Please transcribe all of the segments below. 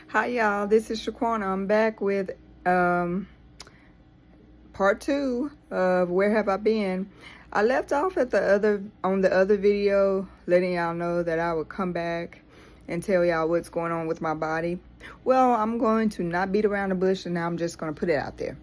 Hi y'all, this is Shaquana. I'm back with part 2 of Where Have I Been. I left off at the other video, letting y'all know that I would come back and tell y'all what's going on with my body. Well, I'm going to not beat around the bush, and now I'm just going to put it out there.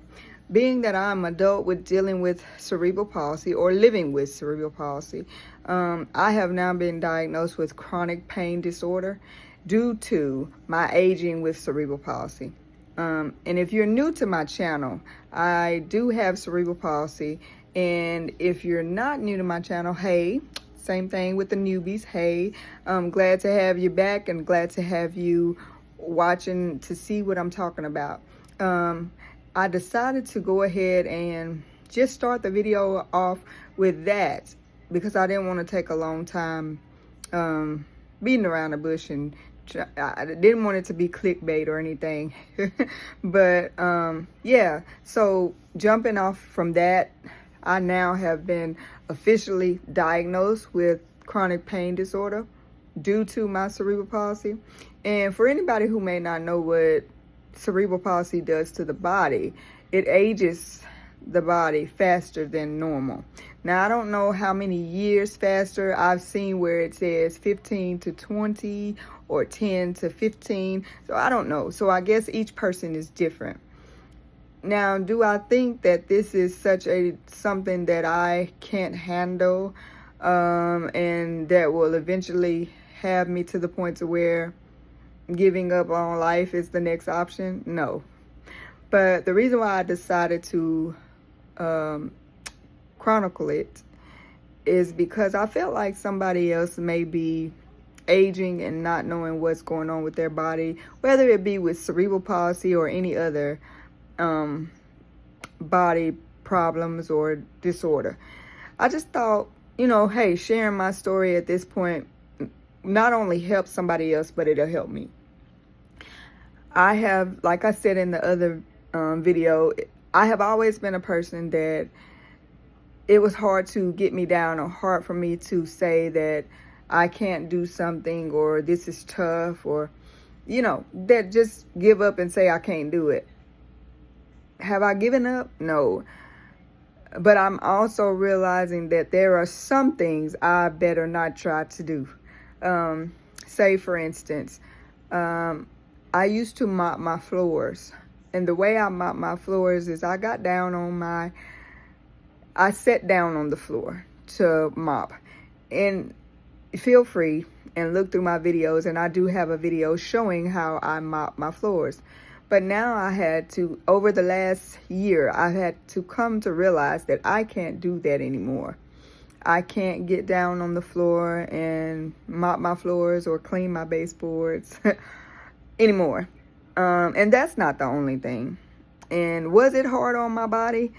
Being that I'm an adult with dealing with cerebral palsy or living with cerebral palsy, I have now been diagnosed with chronic pain disorder due to my aging with cerebral palsy. And if you're new to my channel, I do have cerebral palsy. And if you're not new to my channel, hey, same thing with the newbies. Hey, I'm glad to have you back and glad to have you watching to see what I'm talking about. I decided to go ahead and just start the video off with that because I didn't want to take a long time beating around the bush, and I didn't want it to be clickbait or anything. But yeah, so jumping off from that, I now have been officially diagnosed with chronic pain disorder due to my cerebral palsy. And for anybody who may not know what cerebral palsy does to the body, it ages the body faster than normal. Now, I don't know how many years faster. I've seen where it says 15 to 20 or 10 to 15. So I don't know. So I guess each person is different. Now, do I think that this is something that I can't handle and that will eventually have me to the point to where giving up on life is the next option? No. But the reason why I decided to chronicle it is because I felt like somebody else may be aging and not knowing what's going on with their body, whether it be with cerebral palsy or any other body problems or disorder. I just thought, hey, sharing my story at this point not only helps somebody else, but it'll help me. I have, like I said in the other video, I have always been a person that it was hard to get me down or hard for me to say that I can't do something or this is tough or, that just give up and say I can't do it. Have I given up? No. But I'm also realizing that there are some things I better not try to do. Say, for instance, I used to mop my floors. And the way I mop my floors is I sat down on the floor to mop. And feel free and look through my videos, and I do have a video showing how I mop my floors. But now over the last year, I've had to come to realize that I can't do that anymore. I can't get down on the floor and mop my floors or clean my baseboards anymore. And that's not the only thing. And was it hard on my body?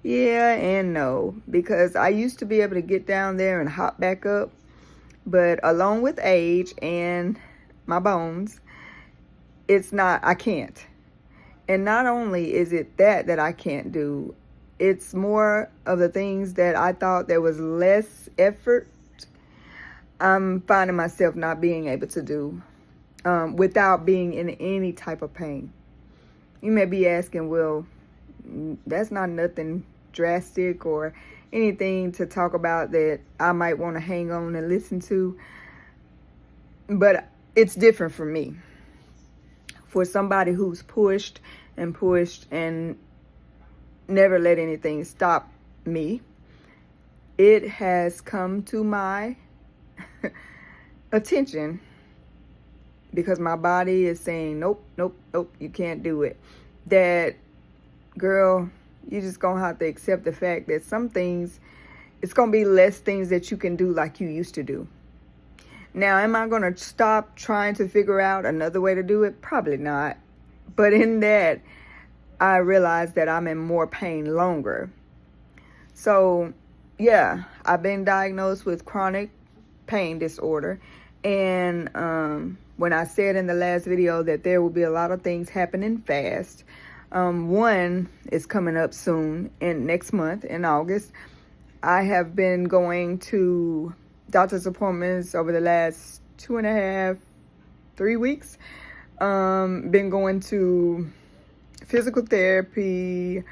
Yeah and no, because I used to be able to get down there and hop back up. But along with age and my bones, I can't. And not only is it that I can't do, it's more of the things that I thought there was less effort, I'm finding myself not being able to do without being in any type of pain. You may be asking, well, that's not nothing drastic or anything to talk about that I might want to hang on and listen to. But it's different for me. For somebody who's pushed and never let anything stop me, it has come to my attention because my body is saying, nope, you can't do it. That, girl, you just gonna have to accept the fact that some things, it's gonna be less things that you can do like you used to do. Now, am I gonna stop trying to figure out another way to do it? Probably not. But in that, I realized that I'm in more pain longer. So, yeah, I've been diagnosed with chronic pain disorder. And when I said in the last video that there will be a lot of things happening fast, one is coming up soon, next month in August. I have been going to doctor's appointments over the last 2.5, 3 weeks Been going to physical therapy,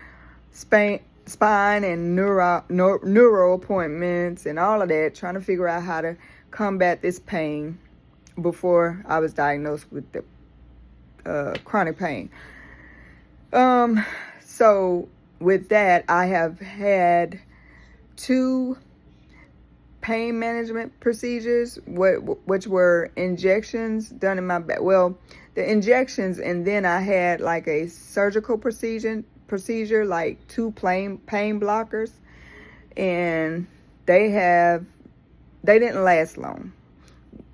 spine and neuro appointments and all of that, trying to figure out how to combat this pain before I was diagnosed with the chronic pain. So with that, I have had 2 pain management procedures, which were injections done in my back. Well, the injections, and then I had like a surgical procedure, like 2 pain blockers, and they didn't last long.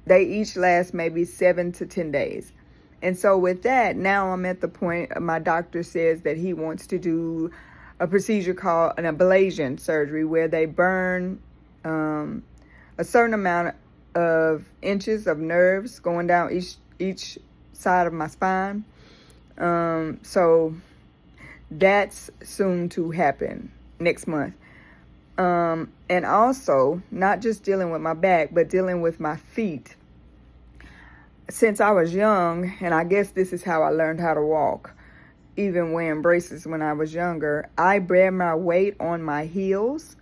They each last maybe 7 to 10 days. And so with that, now I'm at the point, my doctor says that he wants to do a procedure called an ablation surgery, where they burn a certain amount of inches of nerves going down each side of my spine. So that's soon to happen next month. And also, not just dealing with my back, but dealing with my feet. Since I was young, and I guess this is how I learned how to walk, even wearing braces when I was younger, I bear my weight on my heels.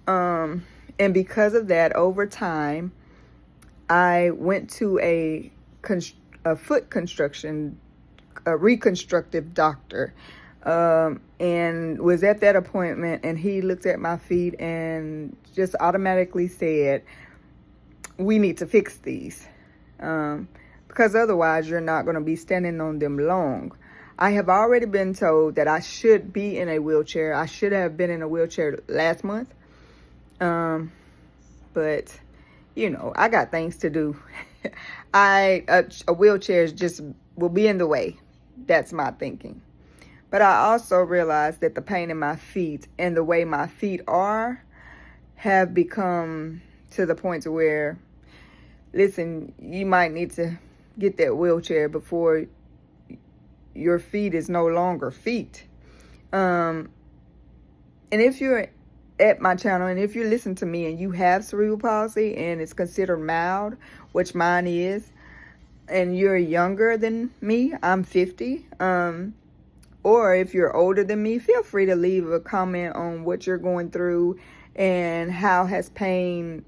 And because of that, over time, I went to a foot reconstructive doctor, and was at that appointment, and he looked at my feet and just automatically said, we need to fix these. Because otherwise you're not going to be standing on them long. I have already been told that I should be in a wheelchair. I should have been in a wheelchair last month. But, you know, I got things to do. A wheelchair just will be in the way. That's my thinking. But I also realized that the pain in my feet and the way my feet are have become to the point to where, listen, you might need to get that wheelchair before your feet is no longer feet. And if you're at my channel, and if you listen to me and you have cerebral palsy and it's considered mild, which mine is, and you're younger than me, I'm 50, or if you're older than me, feel free to leave a comment on what you're going through and how has pain,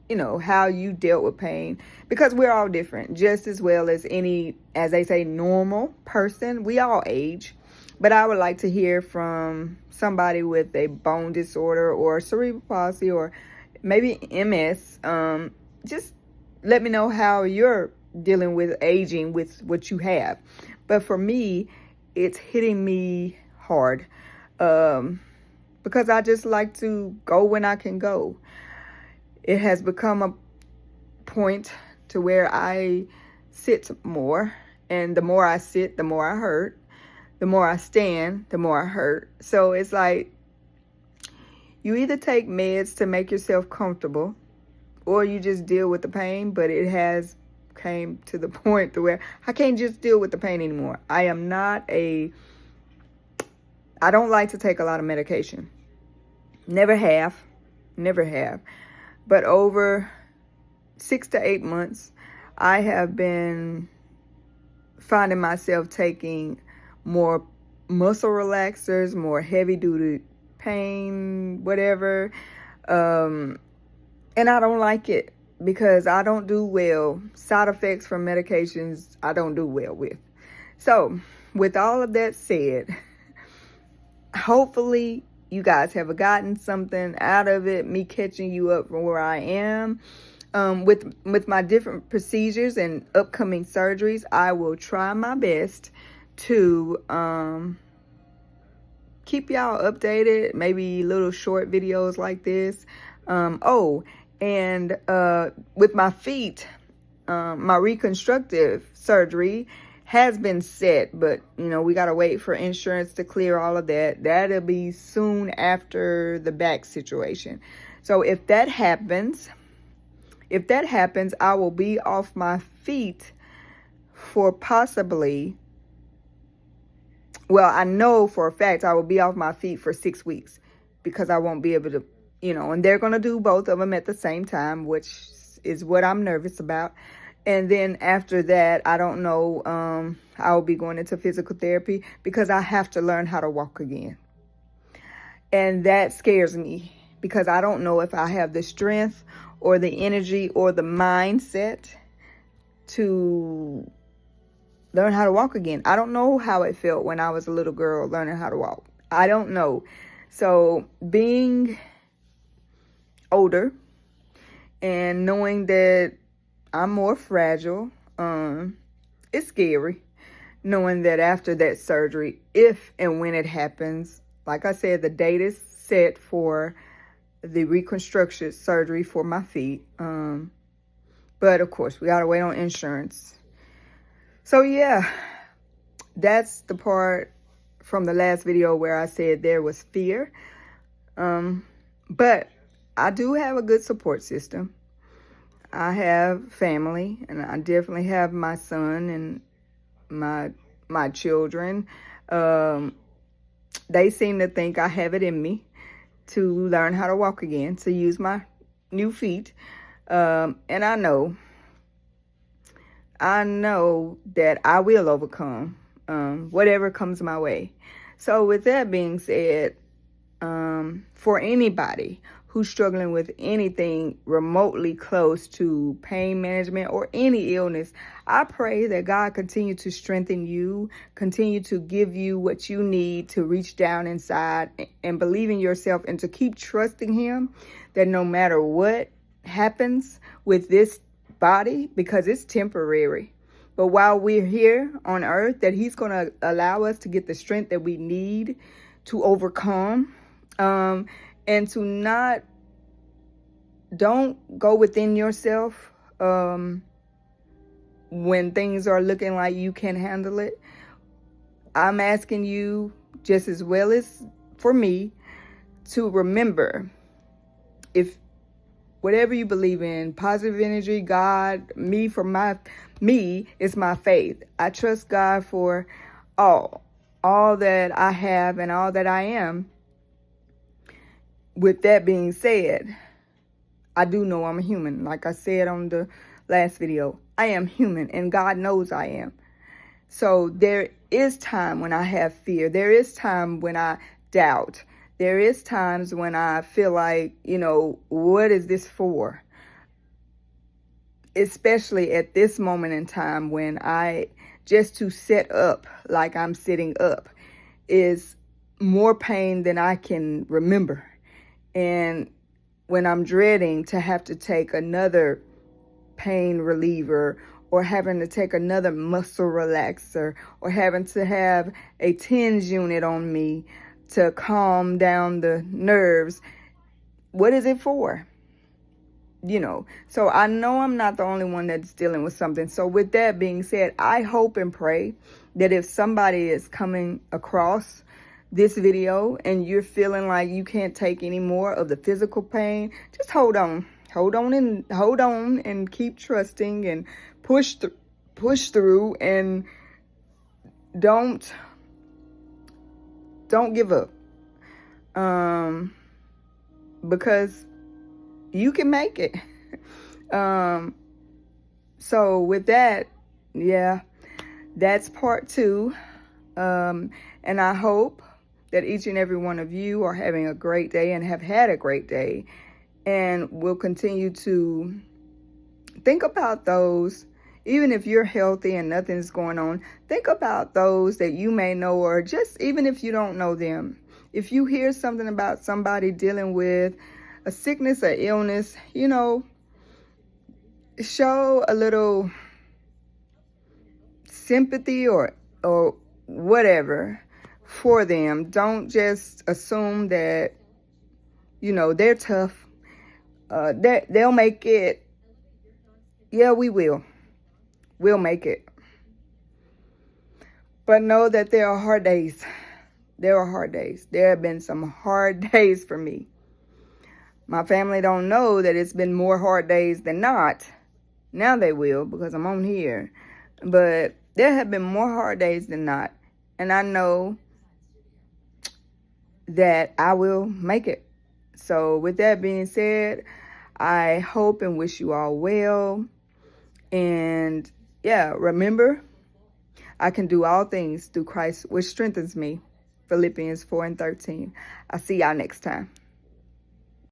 you know, how you dealt with pain, because we're all different, just as well as any, as they say, normal person. We all age, but I would like to hear from somebody with a bone disorder or cerebral palsy or maybe MS. Just let me know how you're dealing with aging with what you have. But for me, it's hitting me hard, because I just like to go when I can go. It has become a point to where I sit more, and the more I sit, the more I hurt. The more I stand, the more I hurt. So it's like you either take meds to make yourself comfortable, or you just deal with the pain. But it has came to the point to where I can't just deal with the pain anymore. I don't like to take a lot of medication. Never have. But over 6 to 8 months, I have been finding myself taking more muscle relaxers, more heavy-duty pain, whatever. And I don't like it because I don't do well. Side effects from medications, I don't do well with. So, with all of that said, hopefully you guys have gotten something out of it, me catching you up from where I am. With my different procedures and upcoming surgeries, I will try my best to keep y'all updated, maybe little short videos like this. And with my feet, my reconstructive surgery has been set, but you know, we gotta wait for insurance to clear all of that. That'll be soon after the back situation. So if that happens, I will be off my feet for possibly, well, I know for a fact I will be off my feet for 6 weeks, because I won't be able to, you know, and they're going to do both of them at the same time, which is what I'm nervous about. And then after that, I don't know, I'll be going into physical therapy because I have to learn how to walk again. And that scares me because I don't know if I have the strength or the energy or the mindset to learn how to walk again. I don't know how it felt when I was a little girl learning how to walk. I don't know. So being older and knowing that I'm more fragile, it's scary. Knowing that after that surgery, if and when it happens, like I said, the date is set for the reconstruction surgery for my feet. But of course, we gotta wait on insurance. So yeah, that's the part from the last video where I said there was fear. But I do have a good support system. I have family, and I definitely have my son and my children. They seem to think I have it in me to learn how to walk again, to use my new feet. And I know that I will overcome whatever comes my way. So with that being said, for anybody who's struggling with anything remotely close to pain management or any illness, I pray that God continue to strengthen you, continue to give you what you need to reach down inside and believe in yourself, and to keep trusting Him that no matter what happens with this body, because it's temporary, but while we're here on earth, that He's going to allow us to get the strength that we need to overcome. And to don't go within yourself when things are looking like you can't handle it. I'm asking you, just as well as for me, to remember, if whatever you believe in, positive energy, God, me is my faith. I trust God for all that I have and all that I am. With that being said, I do know I'm a human. Like I said on the last video, I am human, and God knows I am. So there is time when I have fear. There is time when I doubt. There is times when I feel like, what is this for? Especially at this moment in time when just to set up like I'm sitting up is more pain than I can remember. And when I'm dreading to have to take another pain reliever, or having to take another muscle relaxer, or having to have a TENS unit on me to calm down the nerves, what is it for? So I know I'm not the only one that's dealing with something. So with that being said, I hope and pray that if somebody is coming across this video and you're feeling like you can't take any more of the physical pain, just hold on and keep trusting and push through, and don't give up, because you can make it. So with that, yeah, that's part 2. And I hope that each and every one of you are having a great day and have had a great day, and will continue to think about those, even if you're healthy and nothing's going on, think about those that you may know, or just even if you don't know them. If you hear something about somebody dealing with a sickness or illness, show a little sympathy or whatever for them. Don't just assume that, they're tough. They'll make it. Yeah, we will. We'll make it. But know that there are hard days. There are hard days. There have been some hard days for me. My family don't know that it's been more hard days than not. Now they will, because I'm on here. But there have been more hard days than not. And I know that I will make it. So with that being said, I hope and wish you all well. And yeah, remember, I can do all things through Christ, which strengthens me. Philippians 4:13. I'll see y'all next time.